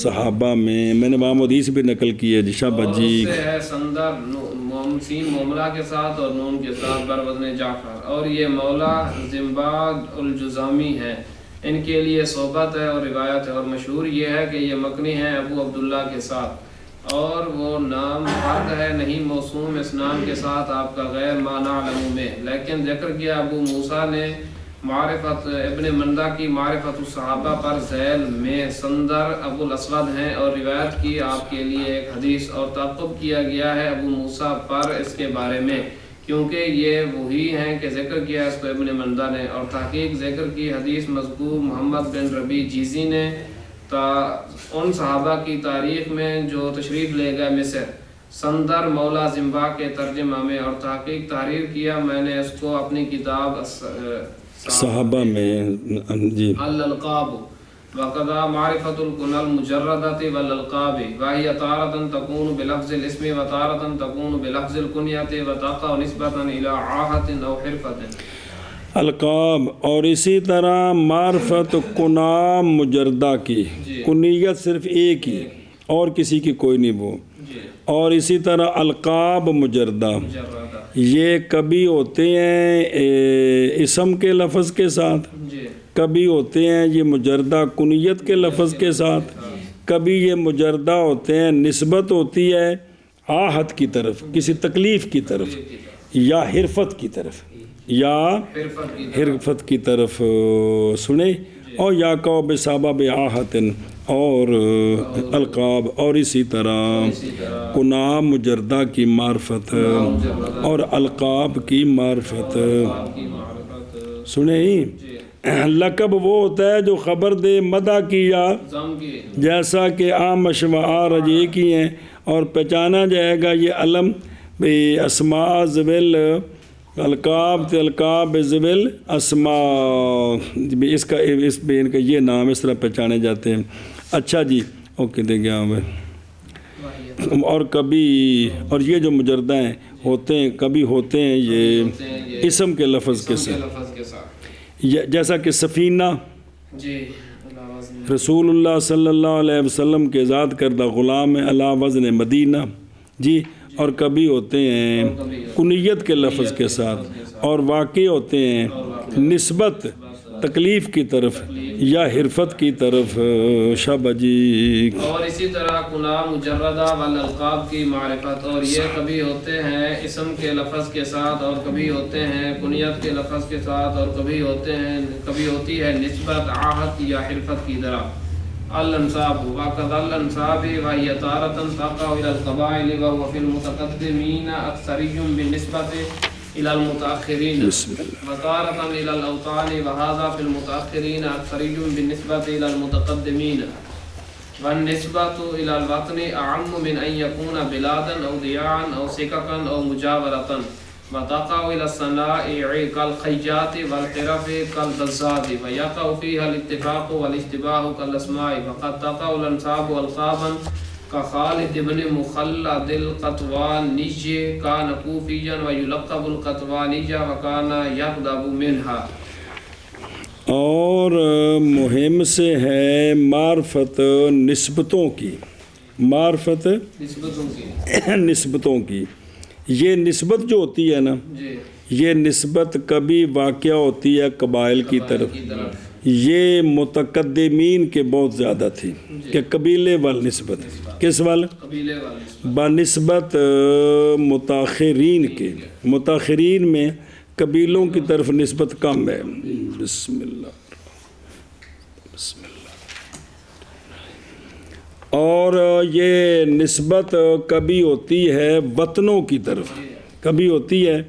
صحابہ میں نے امام حدیث بھی نقل کی ہے جی شاباش جی اور اس سے ہے سندر سین موملہ کے ساتھ اور نون کے ساتھ بر وزن جعفر، اور یہ مولا زمباد الجزامی ہے، ان کے لیے صحبت ہے اور روایت ہے، اور مشہور یہ ہے کہ یہ مکنی ہیں ابو عبداللہ کے ساتھ، اور وہ نام فرد ہے نہیں موسوم اس نام کے ساتھ آپ کا غیر ما نعلم میں، لیکن ذکر کیا ابو موسیٰ نے معرفت ابن مندہ کی معرفت الصحابہ پر ذیل میں سندر ابو الاسود ہیں، اور روایت کی آپ کے لیے ایک حدیث، اور تعقب کیا گیا ہے ابو موسیٰ پر اس کے بارے میں کیونکہ یہ وہی ہیں کہ ذکر کیا اس کو ابن مندہ نے، اور تحقیق ذکر کی حدیث مذکور محمد بن ربیع جیزی نے ان صحابہ کی تاریخ میں جو تشریف لے گئے مصر سندر مولا زمبا کے ترجمہ میں، اور تحقیق تحریر کیا میں نے اس کو اپنی کتاب صحابہ میں جی الالقاب وقضا معرفت الکن المجردت والالقاب وهي تارة تكون بلفظ الاسم وتارة تكون بلفظ الکنیت وتقع نسبتا الى عاہة او حرفت القاب، اور اسی طرح معرفت کنام مجردہ کی کنیت صرف ایک ہی اور کسی کی کوئی نہیں وہ، اور اسی طرح القاب مجردہ یہ کبھی ہوتے ہیں اسم کے لفظ کے ساتھ، کبھی ہوتے ہیں یہ مجردہ کنیت کے لفظ کے ساتھ، کبھی یہ مجردہ ہوتے ہیں نسبت ہوتی ہے آہت کی طرف کسی تکلیف کی طرف یا حرفت کی طرف یا حرفت کی طرف سنیں، اور یا کو بسبب آہتن اور القاب، اور اسی طرح کنام مجردہ کی معرفت اور القاب کی معرفت سنیں۔ لقب وہ ہوتا ہے جو خبر دے مدح کی یا جیسا کہ آمش و آرج ایک ہی ہیں، اور پہچانا جائے گا یہ علم بے اسماء ذویل القاب القاب ذویل اسماء، اس کا اس پہ ان کا یہ نام اس طرح پہچانے جاتے ہیں۔ اچھا جی اوکے دے گیا ہمیں، اور کبھی اور یہ جو مجردہ ہیں ہوتے ہیں کبھی ہوتے ہیں یہ اسم کے لفظ کے ساتھ، جیسا کہ سفینہ رسول اللہ صلی اللہ علیہ وسلم کے ذات کردہ غلام علی وزن مدینہ جی، اور کبھی ہوتے ہیں کنیت کے لفظ کے ساتھ، اور واقع ہوتے ہیں نسبت تکلیف کی طرف یا حرفت کی طرف شابہ جی۔ اور اسی طرح کنام مجردہ والالقاب کی معرفت، اور یہ کبھی ہوتے ہیں اسم کے لفظ کے ساتھ، اور کبھی ہوتے ہیں کنیت کے لفظ کے ساتھ، اور کبھی ہوتی ہے نسبت آہت یا حرفت کی طرف۔ الانصاب وقد الانصاب وهي تارة تقع الى القبائل وهو في المتقدمين اكثري بالنسبة الى المتاخرين وتارة الى الاوطان وهذا في المتاخرين اكثري بالنسبة الى المتقدمين، والنسبة الى الوطن اعم من ان يكون بلادا او دياعا او سككا او مجاورة، وتقع الى الصنائع كالخياط والحرف كالبزاد ويقع فيها الاتفاق والاشتباه كالاسماء، وقد تقع الانصاب والقابا كخالد بن مخلد القطواني كان كوفيا ويلقب القطواني وكان يغضب منها۔ اور مہم سے ہے معرفت نسبتوں کی، معرفت نسبتوں کی، یہ نسبت جو ہوتی ہے نا یہ نسبت کبھی واقع ہوتی ہے قبائل کی طرف، یہ متقدمین کے بہت زیادہ تھی کہ قبیلے وال نسبت، کس وال بنسبت متاخرین کے، متاخرین میں قبیلوں کی طرف نسبت کم ہے۔ بسم اللہ بسم اللہ۔ اور یہ نسبت کبھی ہوتی ہے وطنوں کی طرف، کبھی ہوتی ہے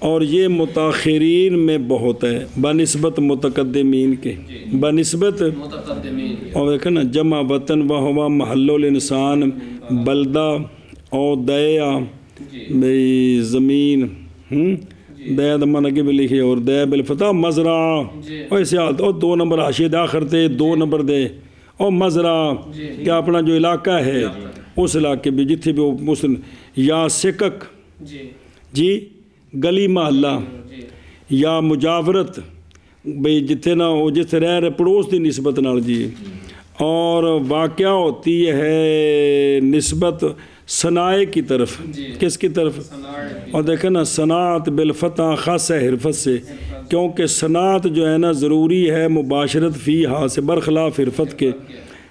اور یہ متاخرین میں بہت ہے بنسبت متقدمین کے، بنسبت اور دیکھیں نا جمع وطن وہوا محل الانسان بلدہ اور دیا زمین دیا دمانہ کی بھی لکھی اور دیا بالفتح مزرعہ، ایسے اور 2 نمبر حاشیے آخر دے 2 نمبر دے، اور مزرعہ کیا اپنا جو علاقہ ہے اس علاقے بھی جتنے بھی مسلم، یا سکک جی گلی محلہ، یا مجاورت بھئی جتنے نہ وہ جتنے رہ رہے پڑوس دی نسبت نال جی. اور واقعہ ہوتی ہے نسبت صنائع کی طرف. کس کی طرف؟ اور دیکھیں نا صنعت بالفتح خاص ہے حرفت سے، کیونکہ صنعت جو ہے نا ضروری ہے مباشرت فی ہا سے برخلاف حرفت کے،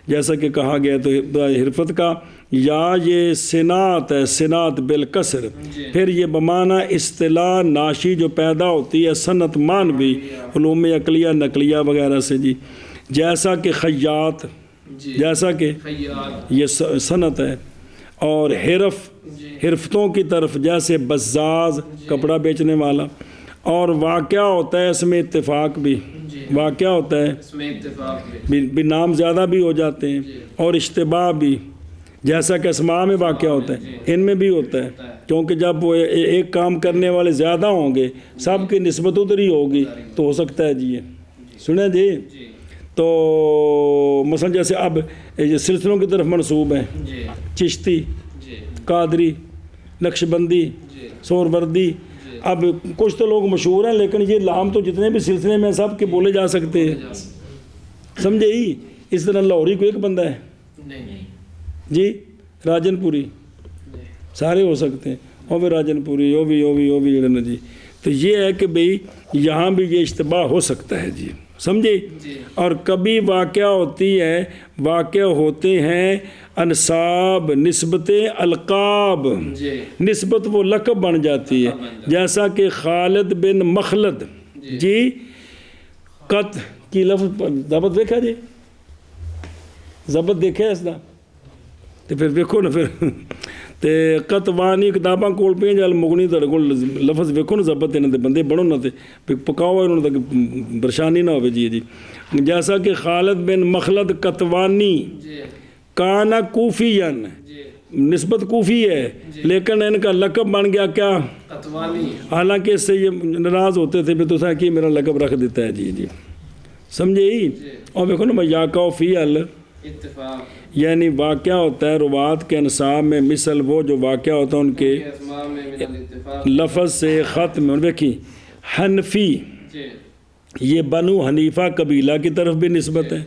جیسا کہ کہا گیا. تو حرفت کا یا یہ صنعت ہے، صنعت بالکسر. پھر یہ بمعنی اصطلاح ناشی جو پیدا ہوتی ہے صنعت معنوی علوم عقلیہ نقلیہ وغیرہ سے جی. جیسا کہ خیاط، جیسا کہ یہ صنعت ہے. اور حرفتوں کی طرف جیسے بزاز کپڑا بیچنے والا. اور واقعہ ہوتا ہے اس میں اتفاق بھی، واقعہ ہوتا ہے بھی نام زیادہ بھی ہو جاتے ہیں. اور اشتباہ بھی، جیسا کہ اسماء میں واقعہ ہوتا ہے ان میں بھی ہوتا ہے، کیونکہ جب وہ ایک کام کرنے والے زیادہ ہوں گے سب کی نسبت ادھر ہی ہوگی تو ہو سکتا ہے جی. یہ سنیں جی. تو مثلا جیسے اب یہ سلسلوں کی طرف منسوب ہیں، چشتی، قادری، نقشبندی، سہروردی. اب کچھ تو لوگ مشہور ہیں لیکن یہ لام تو جتنے بھی سلسلے میں سب کے بولے جا سکتے ہیں، سمجھے ہی. اس طرح لاہوری کو ایک بندہ ہے جی، راجن پوری سارے ہو سکتے ہیں، وہ بھی راجن پوری، وہ بھی جڑے نا جی. تو یہ ہے کہ بھئی یہاں بھی یہ اشتباہ ہو سکتا ہے جی، سمجھے. اور کبھی واقعہ ہوتی ہے، واقع ہوتے ہیں انصاب نسبتیں القاب، نسبت وہ لقب بن جاتی ہے. جیسا کہ خالد بن مخلد جی، قط کی لفظ ضبط دیکھا جی، ضبط دیکھا اس دا. تو پھر دیکھو نا پھر تے قطوانی کتاباں کول پہ جال مغنی تڑ کول لفظ ویکھو نا ضبط انہاں دے بندے بڑھو نا تے پکاؤ انہاں تک پریشانی نہ ہوے جی. جیسا کہ خالد بن مخلد قطوانی کانا کوفیان، نسبت کوفی ہے لیکن ان کا لقب بن گیا کیا قطوانی، حالانکہ اس سے یہ ناراض ہوتے تھے بھی تو سا کہ میرا لقب رکھ دیتا ہے جی. سمجھے ہی. اور دیکھو نا یاقع فی اتفاق، یعنی واقعہ ہوتا ہے روات کے انصاب میں مثل وہ جو واقعہ ہوتا ہے ان کے لفظ سے خط میں. دیکھیں حنفی، یہ بنو حنیفہ قبیلہ کی طرف بھی نسبت ہے،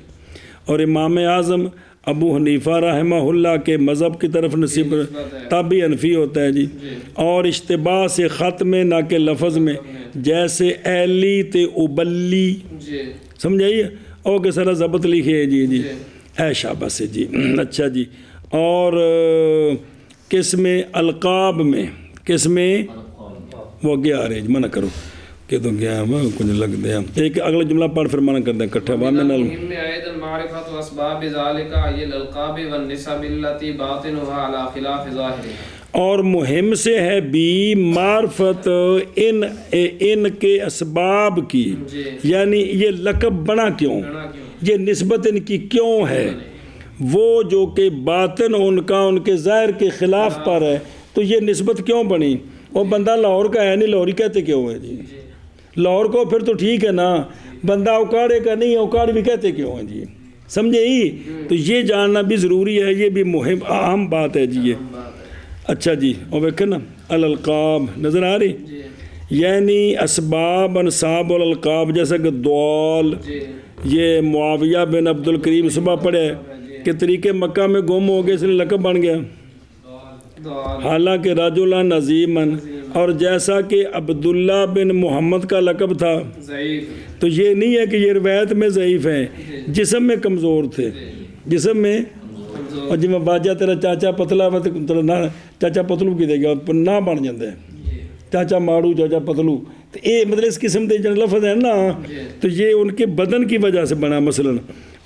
اور امام اعظم ابو حنیفہ رحمہ اللہ کے مذہب کی طرف نسبت تب بھی حنفی ہوتا ہے جی. اور اشتباہ سے خط میں نہ کہ لفظ میں، جیسے ایلی تے ابلی، سمجھائیے. اور کہ سارا ضبط لکھے جی اے شاباش سے جی. اچھا جی. اور کس میں القاب میں، کس میں وہ گیا رہے منع کرو کہ تو گیا کچھ لگ دیا. ایک اگلا جملہ پڑھ پھر منع کر دیں اکٹھا. اور مہم سے ہے بھی معرفت ان کے اسباب کی، یعنی یہ لقب بنا کیوں، یہ نسبت ان کی کیوں ہے. وہ جو کہ باطن ان کا ان کے ظاہر کے خلاف پر ہے تو یہ نسبت کیوں بنی. وہ بندہ لاہور کا ہے نہیں، لاہوری کہتے کیوں ہے جی. لاہور کو پھر تو ٹھیک ہے نا، بندہ اوکاڑے کا نہیں، اوکاڑ بھی کہتے کیوں ہیں جی. سمجھے ہی. تو یہ جاننا بھی ضروری ہے، یہ بھی مہم اہم بات ہے جی یہ. اچھا جی. اور دیکھیں نا الالقاب نظر آ رہی، یعنی اسباب انصاب والالقاب. جیسا کہ دوال، یہ معاویہ بن عبد الکریم صبح پڑھے کہ طریقے مکہ میں گم ہو گئے اس لیے لقب بن گیا، حالانکہ رجلا عظیما. اور جیسا کہ عبداللہ بن محمد کا لقب تھا، تو یہ نہیں ہے کہ یہ روایت میں ضعیف ہیں، جسم میں کمزور تھے، جسم میں. اور جی میں باجا تیرا چاچا پتلا چاچا پتلو کی دے گا نہ بن جاتا ہے چاچا ماڑو چاچا پتلو. تو یہ مطلب اس قسم کے جو لفظ ہیں نا تو یہ ان کے بدن کی وجہ سے بنا. مثلا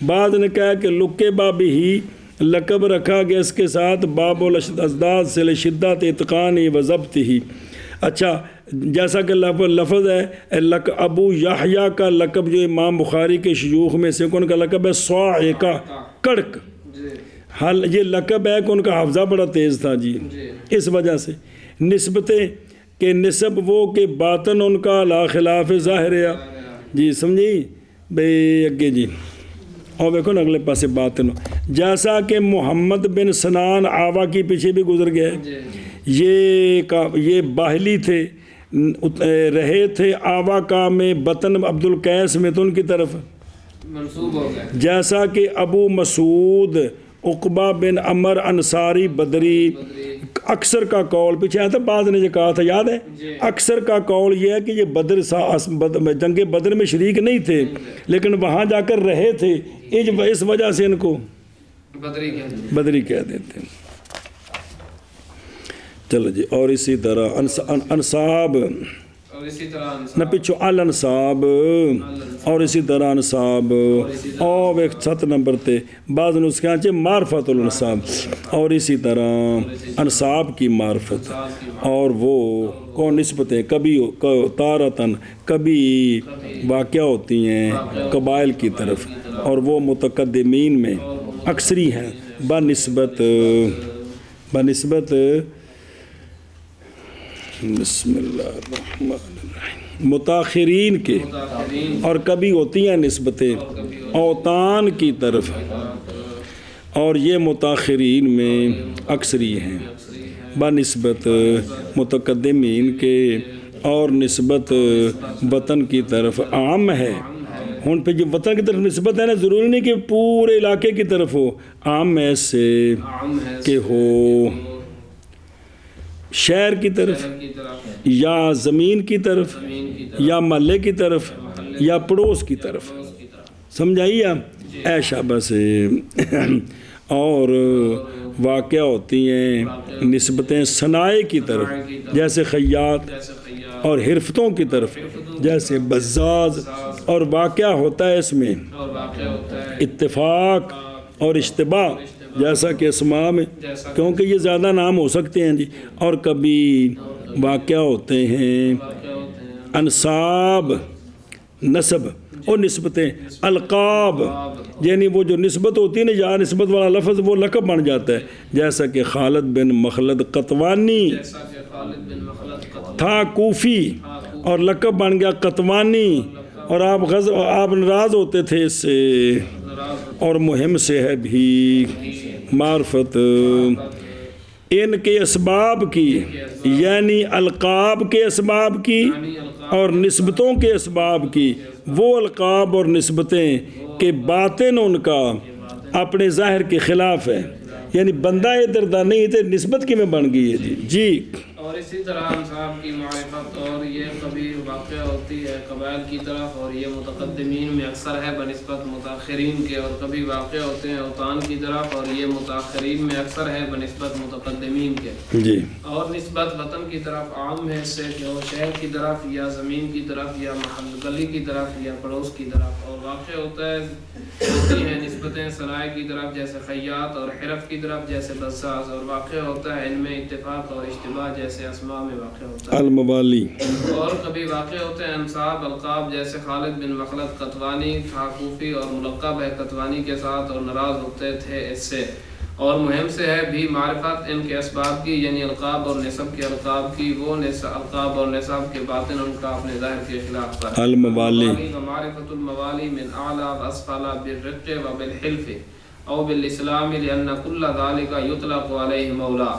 بعض نے کہا کہ لکے بابی ہی لقب رکھا گیا اس کے ساتھ باب الازداد سے شدت اتقان و ضبط ہی. اچھا جیسا کہ لفظ ہے ابو یحییٰ کا لقب جو امام بخاری کے شیوخ میں سے ان کا لقب ہے صاعقہ، کڑک. حال یہ لقب ہے کہ ان کا حافظہ بڑا تیز تھا جی. اس وجہ سے نسبتیں کہ نسب وہ کہ باطن ان کا لا خلاف ظاہر ہے جی. سمجھی بھئی اگے جی. اور دیکھو نا اگلے پاسے باطن، جیسا کہ محمد بن سنان آوا کی پیچھے بھی گزر گیا. یہ باہلی تھے، رہے تھے آوا کا میں بطن عبد القیس میں تو ان کی طرف منسوب ہو گئے. جیسا کہ ابو مسعود عقبہ بن عمر انصاری بدری اکثر کا قول پیچھے آیا تھا بعض نے جو کہا تھا یاد ہے اکثر کا قول یہ ہے کہ یہ جنگ بدر میں شریک نہیں تھے لیکن وہاں جا کر رہے تھے اس وجہ سے ان کو بدری کہہ دیتے ہیں. چلو جی اور اسی طرح انصاب نہ پچھو الانصاب اور اسی طرح انصاب اور ایک 7 نمبر تے بعض نسخے ہیں معرفت الانصاب اور اسی طرح انصاب کی معرفت اور وہ کون نسبتیں کبھی تارتن کبھی واقع ہوتی ہیں قبائل کی طرف اور وہ متقدمین میں اکثری ہیں بنسبت بسم اللہ الرحمن الرحیم متاخرین کے اور کبھی ہوتی ہیں نسبتیں اوطان کی طرف اور یہ متاخرین میں اکثری ہیں بنسبت متقدمین کے اور نسبت وطن کی طرف عام ہے. ہن پہ جو وطن کی طرف نسبت ہے نا ضروری نہیں کہ پورے علاقے کی طرف ہو عام ہے سے کہ ہو شہر کی طرف یا زمین کی طرف یا محلے کی طرف یا پڑوس کی طرف سمجھائیے آپ اے شابہ سے اور واقع ہوتی ہیں نسبتیں صنائع کی طرف جیسے خیاط اور حرفتوں کی طرف جیسے بزاز اور واقع ہوتا ہے اس میں اتفاق اور اشتباہ جیسا کہ اسماء میں کیونکہ یہ زیادہ نام ہو سکتے ہیں جی اور کبھی واقع ہوتے ہیں انصاب نسب اور نسبتیں القاب یعنی وہ جو نسبت ہوتی ہے نا یا نسبت والا لفظ وہ لقب بن جاتا ہے جیسا کہ خالد بن مخلد قطوانی تھا کوفی اور لقب بن گیا قطوانی اور آپ ناراض ہوتے تھے اس سے اور مہم سے ہے بھی معرفت ان کے اسباب کی یعنی القاب کے اسباب کی اور نسبتوں کے اسباب کی وہ القاب اور نسبتیں کہ باطن ان کا اپنے ظاہر کے خلاف ہے یعنی بندہ دردہ نہیں تھے نسبت کی میں بن گئی ہے جی اور اسی طرح انصاب کی معرفت اور یہ کبھی واقع ہوتی ہے قبائل کی طرف اور یہ متقدمین میں اکثر ہے بنسبت متاخرین کے اور کبھی واقع ہوتے ہیں اوطان کی طرف اور یہ متاخرین میں اکثر ہے بنسبت متقدمین کے جی اور نسبت وطن کی طرف عام ہے اس سے کہ وہ شہر کی طرف یا زمین کی طرف یا محل گلی کی طرف یا پڑوس کی طرف اور واقع ہوتا ہے ہوتی ہیں نسبتیں صنائع کی طرف جیسے خیاط اور حرف کی طرف جیسے بزاز اور واقع ہوتا ہے ان میں اتفاق اور اشتباہ جیسے اسماء میں واقع ہوتا ہے الموالی اور کبھی واقع ہوتے ہیں انصاب القاب جیسے خالد بن مخلد قطوانی تھا کوفی اور ملقب ہے قطوانی کے ساتھ اور ناراض ہوتے تھے اس سے اور مہم سے ہے بھی معرفت ان کے اسباب کی یعنی القاب اور نسب کے القاب کی وہ القاب اور نسب کے باطن ان کا اپنے ظاہر کے خلاف پر الموالی معرفت الموالی من اعلی و اسفل بالرق و بالحلف او بالاسلام لان كل ذلك يطلق عليه مولا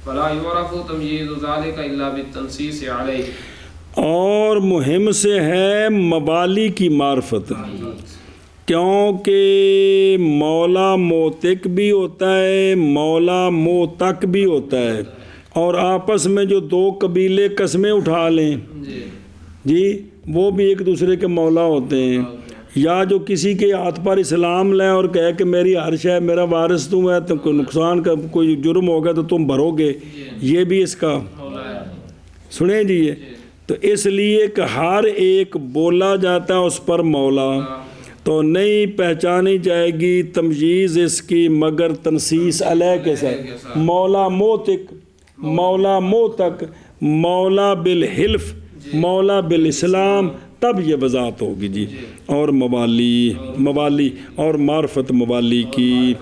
فلا يعرف تمييز ذلك الا بالتنصيص عليه اور مہم سے ہے موالی کی معرفت کیونکہ مولا موتق بھی ہوتا ہے مولا موتق بھی ہوتا ہے اور آپس میں جو دو قبیلے قسمیں اٹھا لیں جی وہ بھی ایک دوسرے کے مولا ہوتے ہیں یا جو کسی کے ہاتھ پر اسلام لیں اور کہے کہ میری عرش ہے میرا وارث تم ہے تو کوئی نقصان کا کوئی جرم ہوگا تو تم بھرو گے یہ بھی اس کا سنیں جی یہ تو اس لیے کہ ہر ایک بولا جاتا ہے اس پر مولا تو نہیں پہچانی جائے گی تمجیز اس کی مگر تنصیص علیہ کے ساتھ مولا موتق مولا موتق مولا بالحلف مولا بالاسلام تب یہ وضاحت ہوگی جی اور موالی اور معرفت موالی کی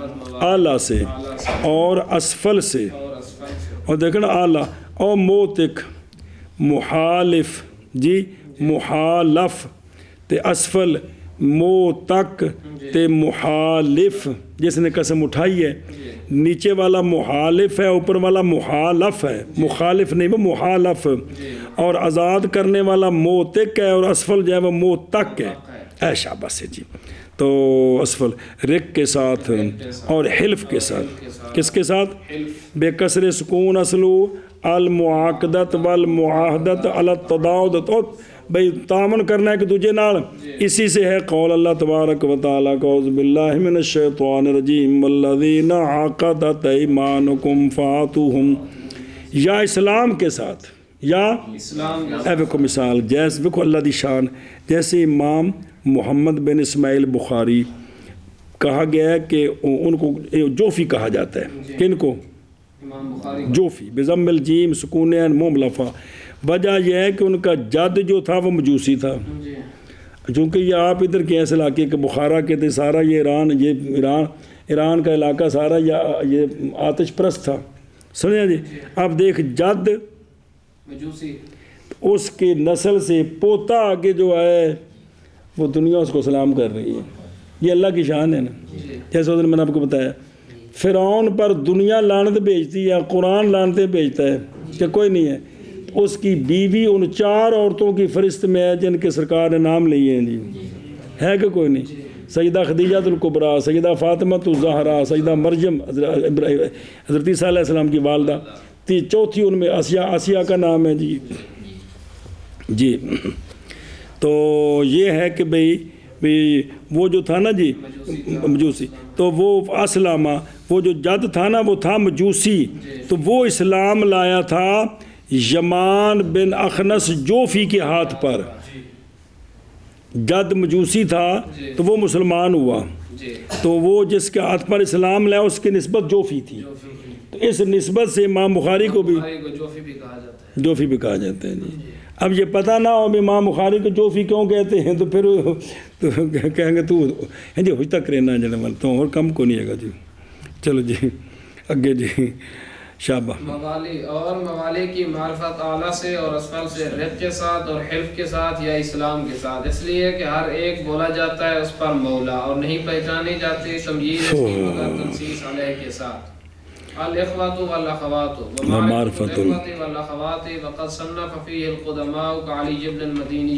اعلیٰ سے اور اسفل سے اور دیکھنا اعلیٰ اور موتق محالف جی محالف تے اسفل موتق تے محالف جس نے قسم اٹھائی ہے نیچے والا محالف ہے، اوپر والا محالف ہے، مخالف نہیں وہ محالف، اور آزاد کرنے والا موتق ہے، اور اسفل جو ہے وہ موتق ہے۔ اے شاباش ہے جی۔ تو اسفل رق کے ساتھ اور حلف کے ساتھ، کس کے ساتھ؟ بے کسر سکون اصلو المعاقدت والمعاہدت علی التداود، تو بھئی تعاون کرنا ہے کہ دوجے نال، اسی سے ہے قول اللہ تبارک و تعالیٰ کا اعوذ باللہ من الشیطان الرجیم والذین عقدت ایمانکم فاتوہم، یا اسلام کے ساتھ، یا اے دیکھو مثال، جیسے دیکھو اللہ دی شان، جیسے امام محمد بن اسماعیل بخاری کہا گیا ہے کہ ان کو جوفی کہا جاتا ہے، کن کو؟ جوفی بضم الجیم سکون عین موم لفا۔ وجہ یہ ہے کہ ان کا جد جو تھا وہ مجوسی تھا، چونکہ یہ آپ ادھر کے ایسے علاقے کے بخارا کے تھے، سارا یہ ایران کا علاقہ سارا یہ آتش پرست تھا، سمجھا جی۔ اب دیکھ جد مجوسی، اس کی نسل سے پوتا آگے جو ہے وہ دنیا اس کو سلام کر رہی ہے، یہ اللہ کی شان ہے نا۔ جیسے ادھر میں نے آپ کو بتایا فرعون پر دنیا لعنت بھیجتی ہے، قرآن لعنتیں بھیجتا ہے کہ کوئی نہیں ہے، اس کی بیوی ان 4 عورتوں کی فہرست میں ہے جن کے سرکار نے نام لیے ہیں جی، ہے کہ کوئی نہیں؟ سیدہ خدیجہ الکبریٰ، سیدہ فاطمہ الزہرا، سیدہ مریم حضرت عیسیٰ علیہ السلام کی والدہ، چوتھی ان میں آسیہ کا نام ہے جی۔ جی تو یہ ہے کہ بھئی وہ جو تھا نا جی مجوسی، تو وہ اسلامہ، وہ جو جد تھا نا وہ تھا مجوسی، تو وہ اسلام لایا تھا یمان بن اخنس جوفی کے ہاتھ پر، جد مجوسی تھا تو وہ مسلمان ہوا، تو وہ جس کے ہاتھ پر اسلام لایا اس کی نسبت جوفی تھی، تو اس نسبت سے امام بخاری کو بھی جوفی بھی کہا جاتا ہے جی۔ اب یہ پتہ نہ ہو امام بخاری کو جوفی کیوں کہتے ہیں تو پھر تو کہیں گے تو جی ہوج تک رہنا جنرل تو اور کم کو نہیں ہے گا جی۔ چلو جی اگے جی شابہ۔ موالی کی معرفت اعلیٰ سے اور اسفل سے، رق کے ساتھ اور حلف کے ساتھ یا اسلام کے ساتھ، اس لیے کہ ہر ایک بولا جاتا ہے اس پر مولا، اور نہیں پہچانی جاتی تمییز اس کی مگر تنصیص علیہ کے ساتھ۔ الاخوات والاخوات ومعرفت الاخوات والاخوات وقد صنف فيه القدماء كعلي بن المديني۔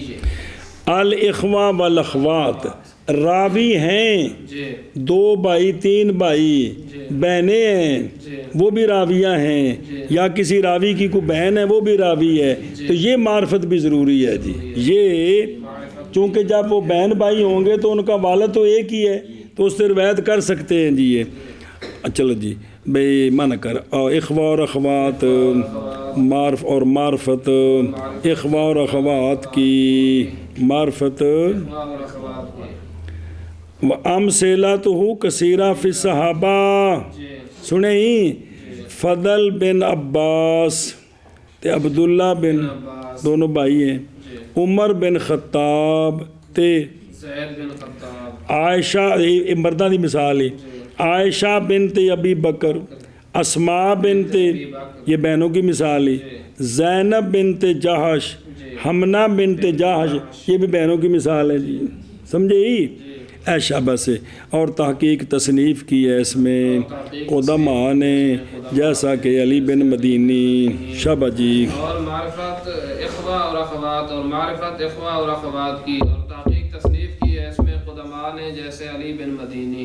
الاخوہ والاخوات راوی ہیں، 2 بھائی 3 بھائی بہنیں ہیں وہ بھی راویہ ہیں، یا کسی راوی کی کوئی بہن ہے وہ بھی راوی ہے، تو یہ معرفت بھی ضروری ہے جی۔ یہ چونکہ جب وہ بہن بھائی ہوں گے تو ان کا والد تو ایک ہی ہے، تو اس سے روایت کر سکتے ہیں جی۔ یہ چلو جی بھئی منع کر، اخوہ اور اخوات معرف اور معرفت، اخوہ اور اخوات کی معرفت، امثلتہ کثیرہ فی الصحابہ، سنیں فضل بن عباس تے عبداللہ بن، دونوں بھائی ہیں، عمر بن خطاب تے زید بن خطاب، عائشہ، مردہ دی مثال ہے، عائشہ بنت ابی بکر، اسماء بنت، یہ بہنوں کی مثال ہے، زینب بنت جہش، حمنہ بنت جہش، یہ بھی بہنوں کی مثال ہے جی، سمجھے ہی؟ اے شابہ سے، اور تحقیق تصنیف کی ہے اس میں قدماء نے، جیسا کہ علی بن مدینی، شابہ جی۔ اور معرفت اخوہ اور اخوات، اور معرفت اخوہ اور اخوات کی اور تحقیق تصنیف کی ہے اس میں قدماء نے، جیسے علی بن مدینی۔